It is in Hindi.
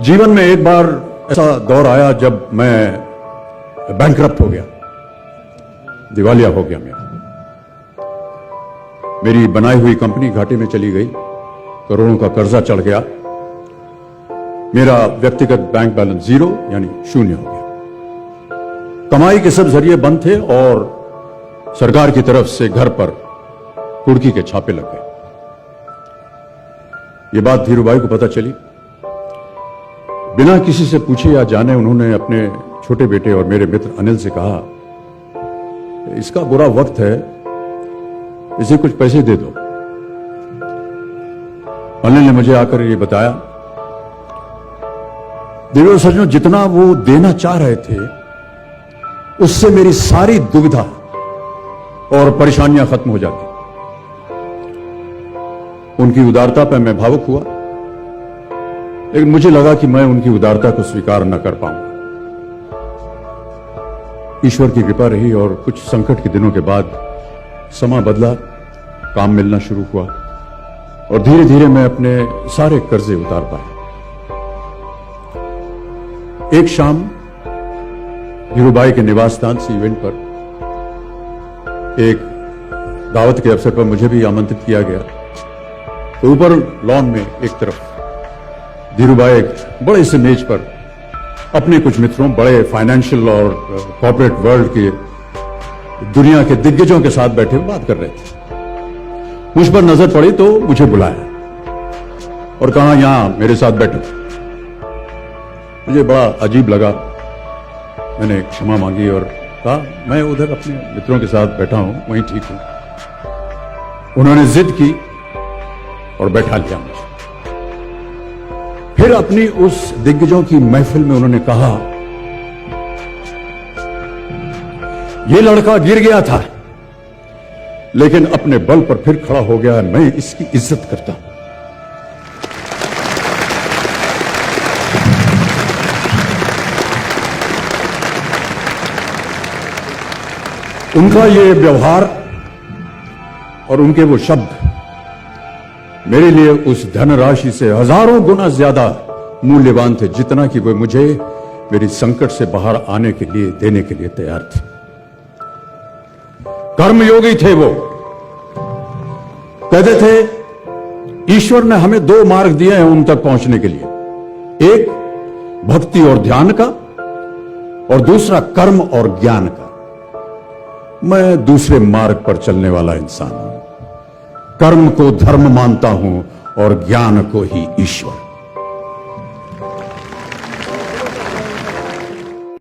जीवन में एक बार ऐसा दौर आया जब मैं बैंकरप्ट हो गया, दिवालिया हो गया। मेरी बनाई हुई कंपनी घाटे में चली गई, करोड़ों का कर्जा चढ़ गया, मेरा व्यक्तिगत बैंक बैलेंस जीरो यानी शून्य हो गया। कमाई के सब जरिए बंद थे और सरकार की तरफ से घर पर कुर्की के छापे लग गए। ये बात धीरूभाई को पता चली। बिना किसी से पूछे या जाने उन्होंने अपने छोटे बेटे और मेरे मित्र अनिल से कहा, इसका बुरा वक्त है, इसे कुछ पैसे दे दो। अनिल ने मुझे आकर ये बताया, देखो सज्जनों, जितना वो देना चाह रहे थे उससे मेरी सारी दुविधा और परेशानियां खत्म हो जाती। उनकी उदारता पर मैं भावुक हुआ, लेकिन मुझे लगा कि मैं उनकी उदारता को स्वीकार न कर पाऊंगा। ईश्वर की कृपा रही और कुछ संकट के दिनों के बाद समा बदला, काम मिलना शुरू हुआ और धीरे धीरे मैं अपने सारे कर्जे उतार पाया। एक शाम धीरूभाई के निवास स्थान से इवेंट पर एक दावत के अवसर पर मुझे भी आमंत्रित किया गया। तो ऊपर लॉन में एक तरफ धीरूभाई एक बड़े से मेज पर अपने कुछ मित्रों, बड़े फाइनेंशियल और कॉर्पोरेट वर्ल्ड के दुनिया के दिग्गजों के साथ बैठे हुए बात कर रहे थे। मुझ पर नजर पड़ी तो मुझे बुलाया और कहा, यहां मेरे साथ बैठो। मुझे बड़ा अजीब लगा। मैंने क्षमा मांगी और कहा, मैं उधर अपने मित्रों के साथ बैठा हूं, वहीं ठीक हूं। उन्होंने जिद की और बैठा लिया मुझे। फिर अपनी उस दिग्गजों की महफिल में उन्होंने कहा, यह लड़का गिर गया था लेकिन अपने बल पर फिर खड़ा हो गया, मैं इसकी इज्जत करता हूं। उनका ये व्यवहार और उनके वो शब्द मेरे लिए उस धनराशि से हजारों गुना ज्यादा मूल्यवान थे, जितना कि वे मुझे मेरी संकट से बाहर आने के लिए देने के लिए तैयार थे। कर्मयोगी थे वो। कहते थे, ईश्वर ने हमें दो मार्ग दिए हैं उन तक पहुंचने के लिए, एक भक्ति और ध्यान का और दूसरा कर्म और ज्ञान का। मैं दूसरे मार्ग पर चलने वाला इंसान हूं। कर्म को धर्म मानता हूं और ज्ञान को ही ईश्वर।